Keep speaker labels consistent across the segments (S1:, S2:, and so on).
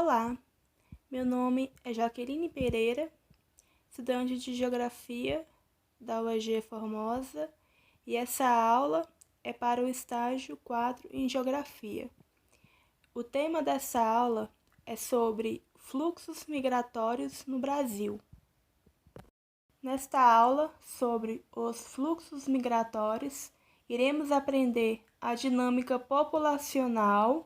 S1: Olá, meu nome é Jaqueline Pereira, estudante de Geografia da UEG Formosa, e essa aula é para o estágio 4 em Geografia. O tema dessa aula é sobre fluxos migratórios no Brasil. Nesta aula sobre os fluxos migratórios, iremos aprender a dinâmica populacional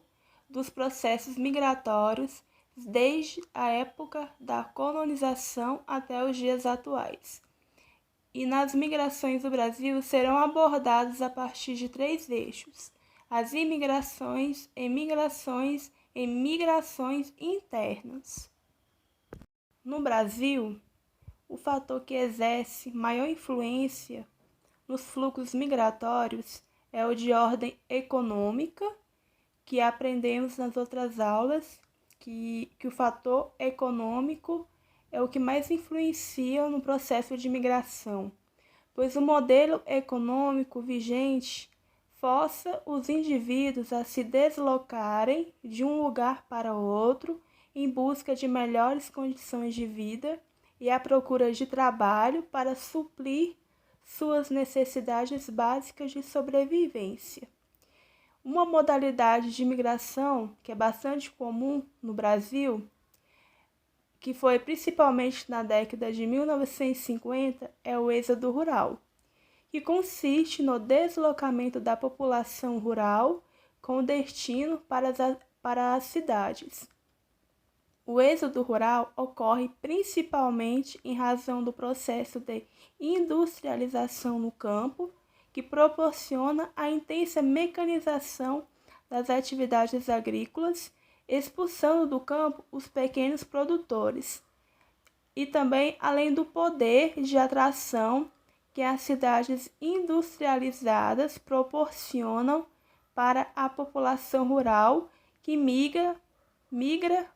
S1: dos processos migratórios desde a época da colonização até os dias atuais. E nas migrações do Brasil serão abordadas a partir de 3 eixos: as imigrações, emigrações e migrações internas. No Brasil, o fator que exerce maior influência nos fluxos migratórios é o de ordem econômica, que aprendemos nas outras aulas, que o fator econômico é o que mais influencia no processo de migração, pois o modelo econômico vigente força os indivíduos a se deslocarem de um lugar para outro em busca de melhores condições de vida e à procura de trabalho para suprir suas necessidades básicas de sobrevivência. Uma modalidade de migração que é bastante comum no Brasil, que foi principalmente na década de 1950, é o êxodo rural, que consiste no deslocamento da população rural com destino para as cidades. O êxodo rural ocorre principalmente em razão do processo de industrialização no campo, que proporciona a intensa mecanização das atividades agrícolas, expulsando do campo os pequenos produtores, e também além do poder de atração que as cidades industrializadas proporcionam para a população rural que migra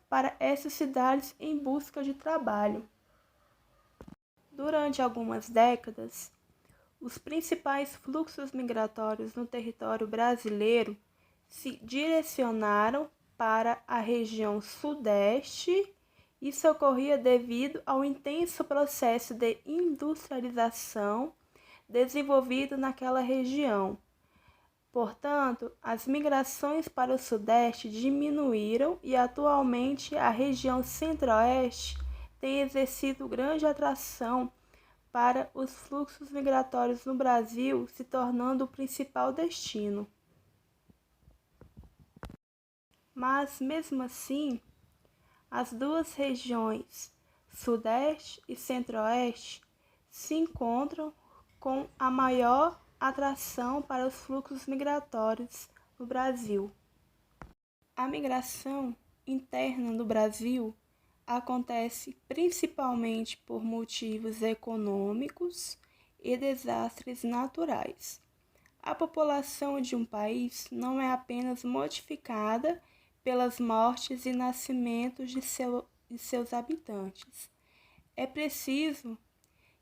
S1: para essas cidades em busca de trabalho. Durante algumas décadas, os principais fluxos migratórios no território brasileiro se direcionaram para a região sudeste. Isso ocorria devido ao intenso processo de industrialização desenvolvido naquela região. Portanto, as migrações para o Sudeste diminuíram e atualmente a região Centro-Oeste tem exercido grande atração para os fluxos migratórios no Brasil, se tornando o principal destino. Mas, mesmo assim, as duas regiões, Sudeste e Centro-Oeste, se encontram com a maior atração para os fluxos migratórios no Brasil. A migração interna no Brasil acontece principalmente por motivos econômicos e desastres naturais. A população de um país não é apenas modificada pelas mortes e nascimentos de seus habitantes. É preciso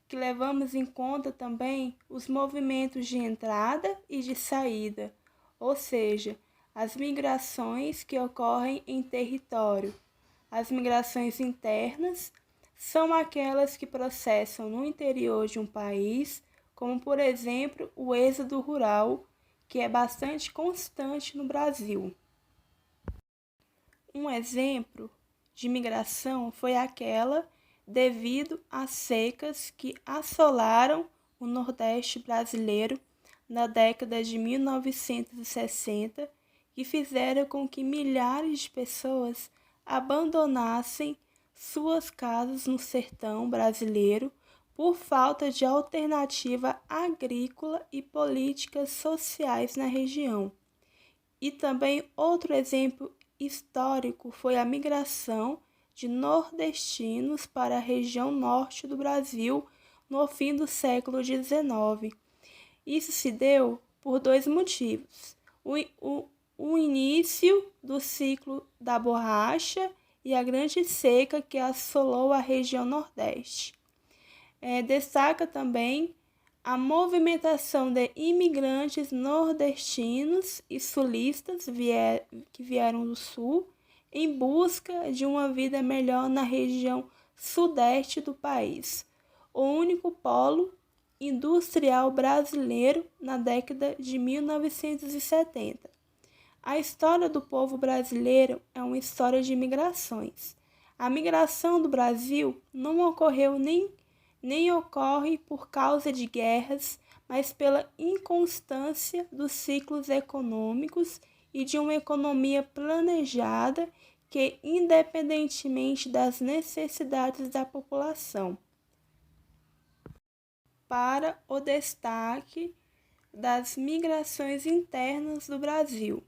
S1: que levamos em conta também os movimentos de entrada e de saída, ou seja, as migrações que ocorrem em território. As migrações internas são aquelas que processam no interior de um país, como, por exemplo, o êxodo rural, que é bastante constante no Brasil. Um exemplo de migração foi aquela devido às secas que assolaram o Nordeste brasileiro na década de 1960, que fizeram com que milhares de pessoas abandonassem suas casas no sertão brasileiro por falta de alternativa agrícola e políticas sociais na região. E também outro exemplo histórico foi a migração de nordestinos para a região norte do Brasil no fim do século XIX. Isso se deu por 2 motivos: o início do ciclo da borracha e a grande seca que assolou a região nordeste. Destaca também a movimentação de imigrantes nordestinos e sulistas que vieram do sul em busca de uma vida melhor na região sudeste do país, o único polo industrial brasileiro na década de 1970. A história do povo brasileiro é uma história de migrações. A migração do Brasil não ocorreu nem ocorre por causa de guerras, mas pela inconstância dos ciclos econômicos e de uma economia planejada que, independentemente das necessidades da população, para o destaque das migrações internas do Brasil,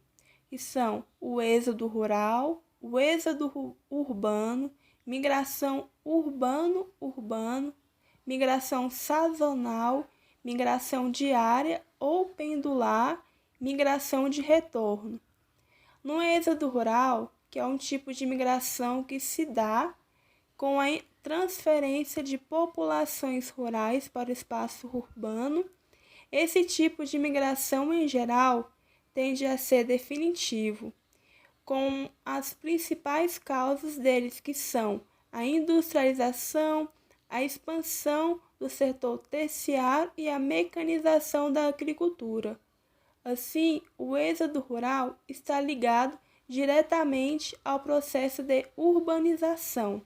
S1: que são o êxodo rural, o êxodo urbano, migração urbano-urbano, migração sazonal, migração diária ou pendular, migração de retorno. No êxodo rural, que é um tipo de migração que se dá com a transferência de populações rurais para o espaço urbano, esse tipo de migração, em geral, tende a ser definitivo, com as principais causas deles que são a industrialização, a expansão do setor terciário e a mecanização da agricultura. Assim, o êxodo rural está ligado diretamente ao processo de urbanização.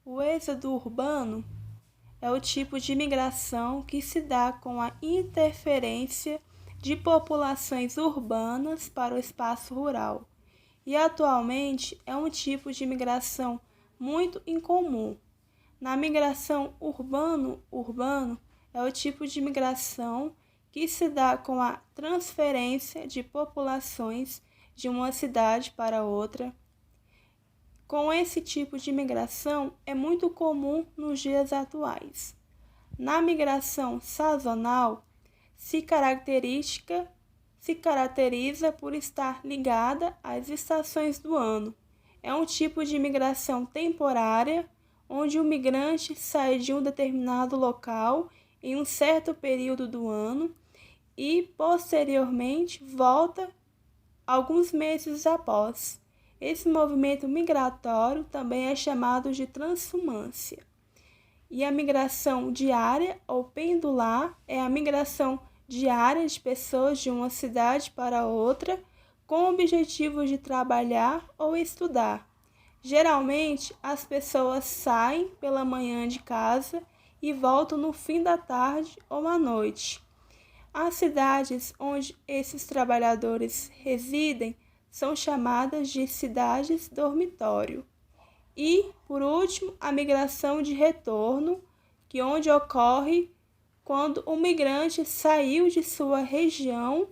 S1: O êxodo urbano é o tipo de migração que se dá com a interferência de populações urbanas para o espaço rural, e atualmente é um tipo de migração muito incomum. Na migração urbano-urbano é o tipo de migração que se dá com a transferência de populações de uma cidade para outra. Com esse tipo de migração é muito comum nos dias atuais. Na migração sazonal, se caracteriza por estar ligada às estações do ano. É um tipo de migração temporária, onde o migrante sai de um determinado local em um certo período do ano e, posteriormente, volta alguns meses após. Esse movimento migratório também é chamado de transhumância. E a migração diária ou pendular é a migração diária de pessoas de uma cidade para outra com o objetivo de trabalhar ou estudar. Geralmente, as pessoas saem pela manhã de casa e voltam no fim da tarde ou à noite. As cidades onde esses trabalhadores residem são chamadas de cidades dormitório. E, por último, a migração de retorno, que onde ocorre quando o migrante saiu de sua região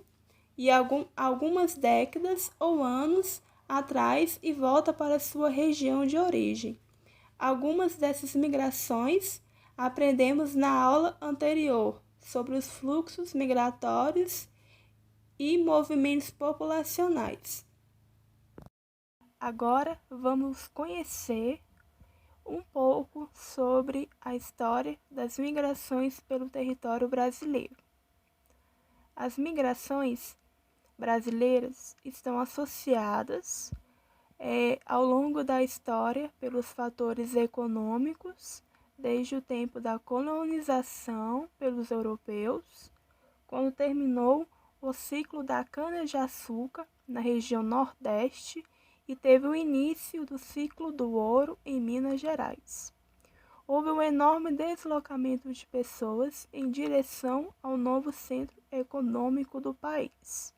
S1: e algumas décadas ou anos atrás e volta para sua região de origem. Algumas dessas migrações aprendemos na aula anterior sobre os fluxos migratórios e movimentos populacionais. Agora vamos conhecer um pouco sobre a história das migrações pelo território brasileiro. As migrações brasileiras estão associadas ao longo da história pelos fatores econômicos, desde o tempo da colonização pelos europeus, quando terminou o ciclo da cana-de-açúcar na região Nordeste e teve o início do ciclo do ouro em Minas Gerais. Houve um enorme deslocamento de pessoas em direção ao novo centro econômico do país.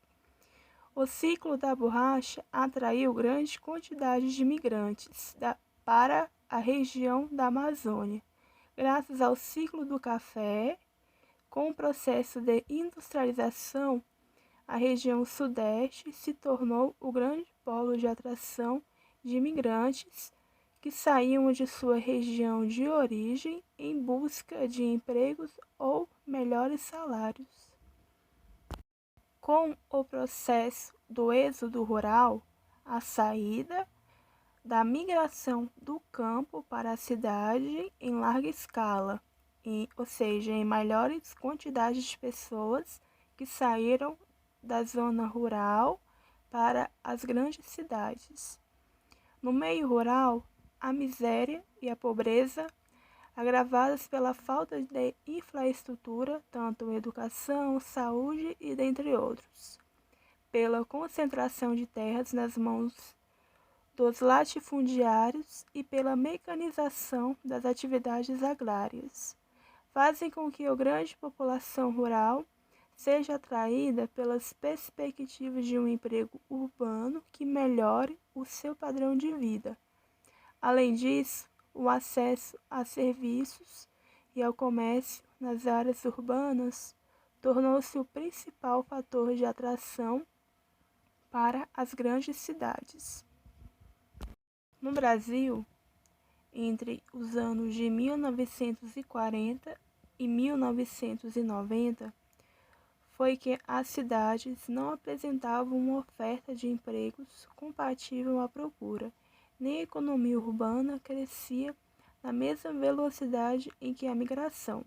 S1: O ciclo da borracha atraiu grande quantidade de migrantes para a região da Amazônia. Graças ao ciclo do café, com o processo de industrialização, a região sudeste se tornou o grande polo de atração de imigrantes que saíam de sua região de origem em busca de empregos ou melhores salários. Com o processo do êxodo rural, a saída da migração do campo para a cidade em larga escala, ou seja, em maiores quantidades de pessoas que saíram da zona rural para as grandes cidades. No meio rural, a miséria e a pobreza, agravadas pela falta de infraestrutura, tanto em educação, saúde e dentre outros, pela concentração de terras nas mãos dos latifundiários e pela mecanização das atividades agrárias, fazem com que a grande população rural seja atraída pelas perspectivas de um emprego urbano que melhore o seu padrão de vida. Além disso, o acesso a serviços e ao comércio nas áreas urbanas tornou-se o principal fator de atração para as grandes cidades. No Brasil, entre os anos de 1940 e 1990, foi que as cidades não apresentavam uma oferta de empregos compatível à procura, nem a economia urbana crescia na mesma velocidade em que a migração.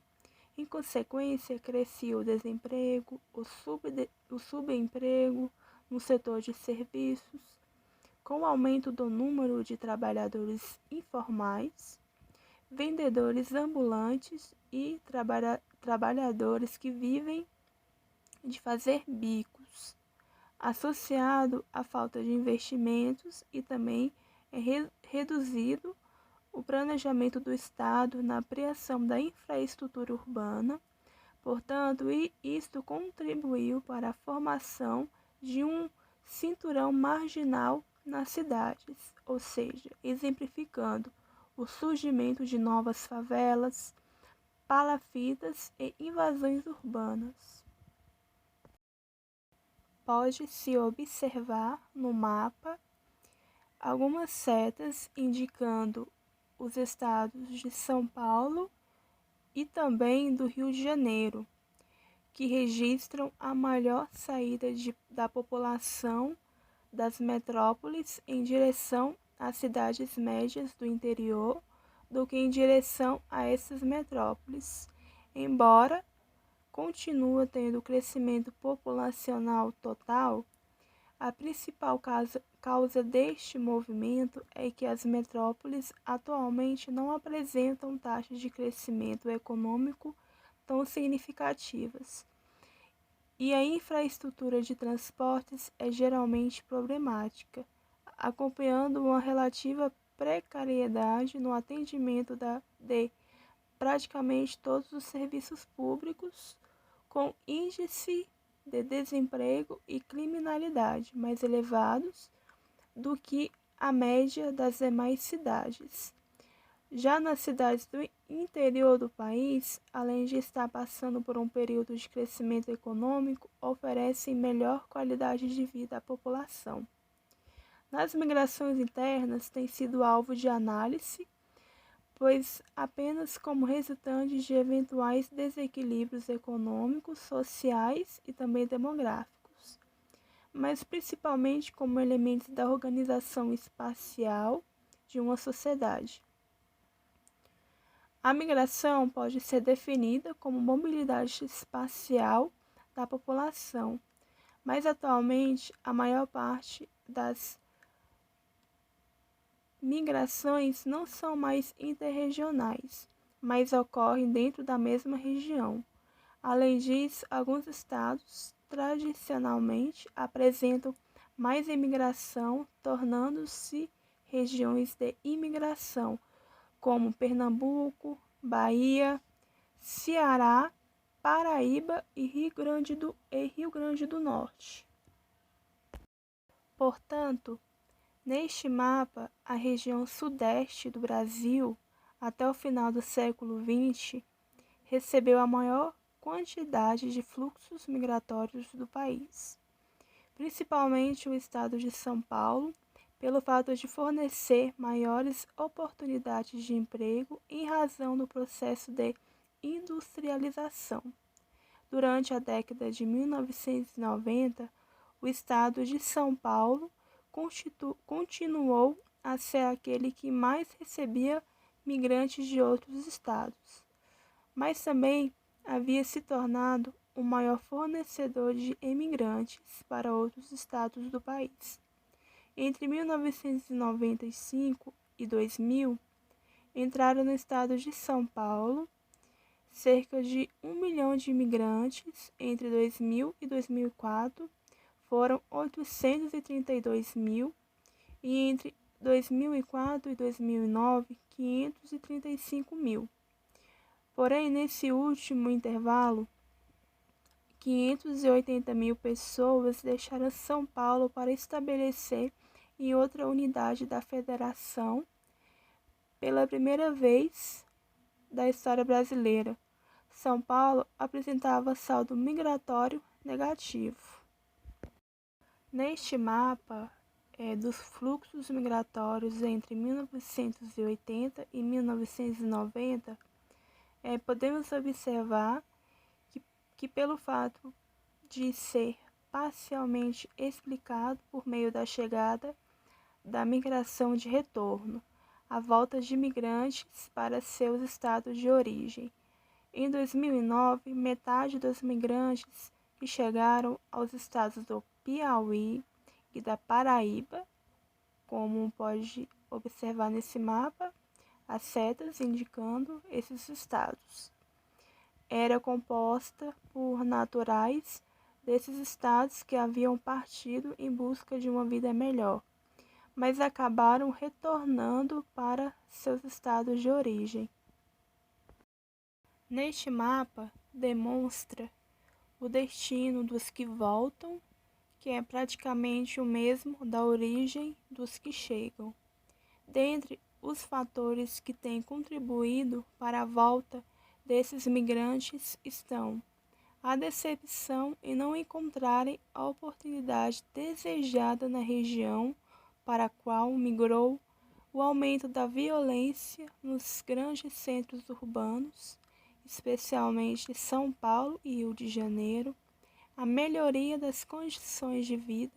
S1: Em consequência, crescia o desemprego, o subemprego no setor de serviços, com o aumento do número de trabalhadores informais, vendedores ambulantes e trabalhadores que vivem de fazer bicos, associado à falta de investimentos e também é reduzido o planejamento do Estado na ampliação da infraestrutura urbana. Portanto, isto contribuiu para a formação de um cinturão marginal nas cidades, ou seja, exemplificando o surgimento de novas favelas, palafitas e invasões urbanas. Pode-se observar no mapa algumas setas indicando os estados de São Paulo e também do Rio de Janeiro, que registram a maior saída da população das metrópoles em direção às cidades médias do interior do que em direção a essas metrópoles, embora continua tendo crescimento populacional total. A principal causa deste movimento é que as metrópoles atualmente não apresentam taxas de crescimento econômico tão significativas, e a infraestrutura de transportes é geralmente problemática, acompanhando uma relativa precariedade no atendimento de praticamente todos os serviços públicos, com índice de desemprego e criminalidade mais elevados do que a média das demais cidades. Já nas cidades do interior do país, além de estar passando por um período de crescimento econômico, oferecem melhor qualidade de vida à população. Nas migrações internas, têm sido alvo de análise, pois apenas como resultantes de eventuais desequilíbrios econômicos, sociais e também demográficos, mas principalmente como elementos da organização espacial de uma sociedade. A migração pode ser definida como mobilidade espacial da população, mas atualmente a maior parte das migrações não são mais interregionais, mas ocorrem dentro da mesma região. Além disso, alguns estados tradicionalmente apresentam mais imigração, tornando-se regiões de imigração, como Pernambuco, Bahia, Ceará, Paraíba e Rio Grande do Norte. Portanto, neste mapa, a região sudeste do Brasil, até o final do século XX, recebeu a maior quantidade de fluxos migratórios do país, principalmente o estado de São Paulo, pelo fato de fornecer maiores oportunidades de emprego em razão do processo de industrialização. Durante a década de 1990, o estado de São Paulo continuou a ser aquele que mais recebia migrantes de outros estados, mas também havia se tornado o maior fornecedor de imigrantes para outros estados do país. Entre 1995 e 2000, entraram no estado de São Paulo cerca de 1 milhão de imigrantes. Entre 2000 e 2004, foram 832 mil, e entre 2004 e 2009, 535 mil. Porém, nesse último intervalo, 580 mil pessoas deixaram São Paulo para estabelecer em outra unidade da federação. Pela primeira vez da história brasileira, São Paulo apresentava saldo migratório negativo. Neste mapa dos fluxos migratórios entre 1980 e 1990, podemos observar que pelo fato de ser parcialmente explicado por meio da chegada da migração de retorno, a volta de imigrantes para seus estados de origem. Em 2009, metade dos migrantes que chegaram aos estados do Piauí e da Paraíba, como pode observar nesse mapa, as setas indicando esses estados, era composta por naturais desses estados que haviam partido em busca de uma vida melhor, mas acabaram retornando para seus estados de origem. Neste mapa, demonstra o destino dos que voltam, que é praticamente o mesmo da origem dos que chegam. Dentre os fatores que têm contribuído para a volta desses migrantes estão a decepção em não encontrarem a oportunidade desejada na região para a qual migrou, o aumento da violência nos grandes centros urbanos, especialmente São Paulo e Rio de Janeiro, a melhoria das condições de vida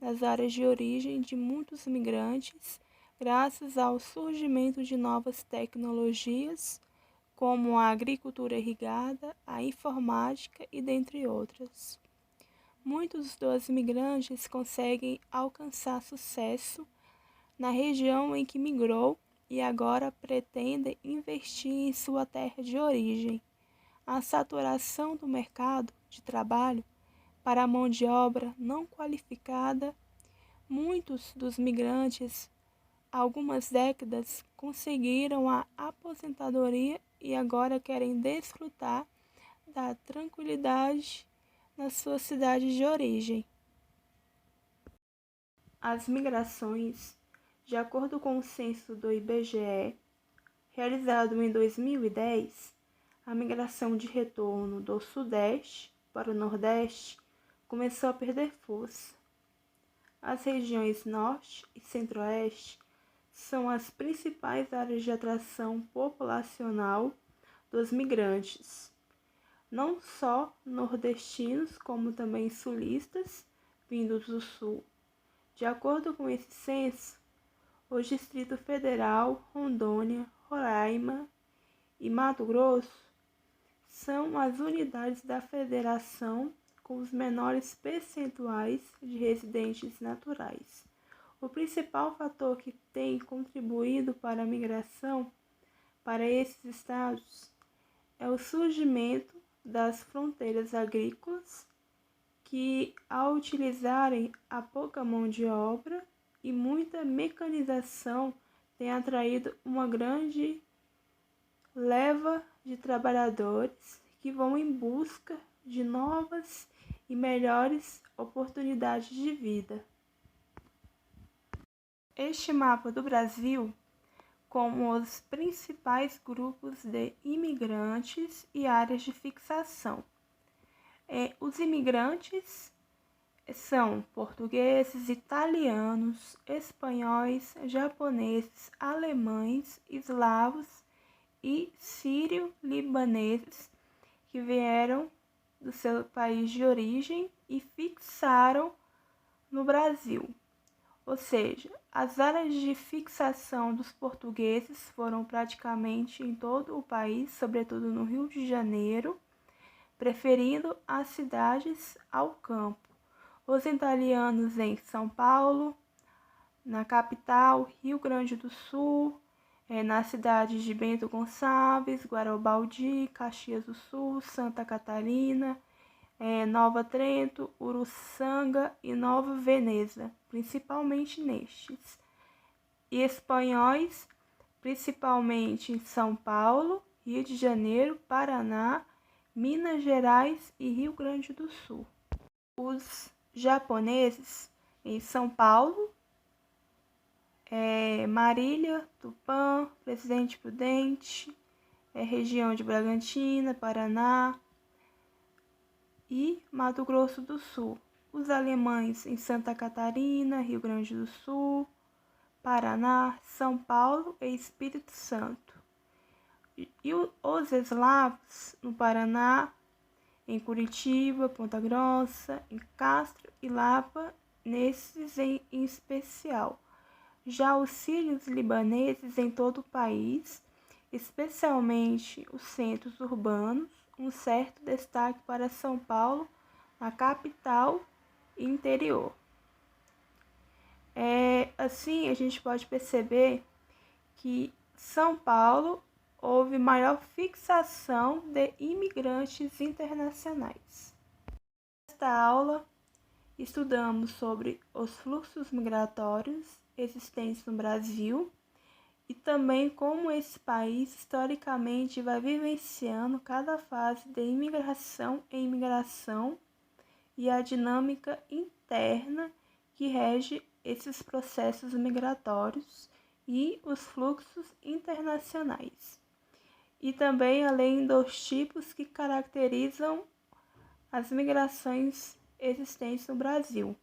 S1: nas áreas de origem de muitos migrantes, graças ao surgimento de novas tecnologias, como a agricultura irrigada, a informática e dentre outras. Muitos dos migrantes conseguem alcançar sucesso na região em que migrou e agora pretendem investir em sua terra de origem. A saturação do mercado de trabalho para a mão de obra não qualificada, muitos dos migrantes, há algumas décadas, conseguiram a aposentadoria e agora querem desfrutar da tranquilidade na sua cidade de origem. As migrações, de acordo com o censo do IBGE, realizado em 2010, a migração de retorno do Sudeste para o Nordeste começou a perder força. As regiões Norte e Centro-Oeste são as principais áreas de atração populacional dos migrantes, não só nordestinos, como também sulistas vindos do Sul. De acordo com esse censo, o Distrito Federal, Rondônia, Roraima e Mato Grosso são as unidades da federação com os menores percentuais de residentes naturais. O principal fator que tem contribuído para a migração para esses estados é o surgimento das fronteiras agrícolas, que, ao utilizarem a pouca mão de obra e muita mecanização, tem atraído uma grande leva de trabalhadores que vão em busca de novas e melhores oportunidades de vida. Este mapa do Brasil, com os principais grupos de imigrantes e áreas de fixação. Os imigrantes são portugueses, italianos, espanhóis, japoneses, alemães, eslavos e sírio-libaneses que vieram do seu país de origem e fixaram no Brasil. Ou seja, as áreas de fixação dos portugueses foram praticamente em todo o país, sobretudo no Rio de Janeiro, preferindo as cidades ao campo. Os italianos em São Paulo, na capital, Rio Grande do Sul, nas cidades de Bento Gonçalves, Guarabaldi, Caxias do Sul, Santa Catarina, Nova Trento, Uruçanga e Nova Veneza, principalmente nestes. E espanhóis, principalmente em São Paulo, Rio de Janeiro, Paraná, Minas Gerais e Rio Grande do Sul. Os japoneses em São Paulo, Marília, Tupã, Presidente Prudente, região de Bragantina, Paraná e Mato Grosso do Sul. Os alemães em Santa Catarina, Rio Grande do Sul, Paraná, São Paulo e Espírito Santo. E os eslavos no Paraná, em Curitiba, Ponta Grossa, em Castro e Lapa, nesses em especial. Já os sírios libaneses em todo o país, especialmente os centros urbanos, um certo destaque para São Paulo, a capital e interior. Assim, a gente pode perceber que São Paulo houve maior fixação de imigrantes internacionais. Nesta aula, estudamos sobre os fluxos migratórios existentes no Brasil e também como esse país historicamente vai vivenciando cada fase de imigração e imigração e a dinâmica interna que rege esses processos migratórios e os fluxos internacionais. E também além dos tipos que caracterizam as migrações existentes no Brasil.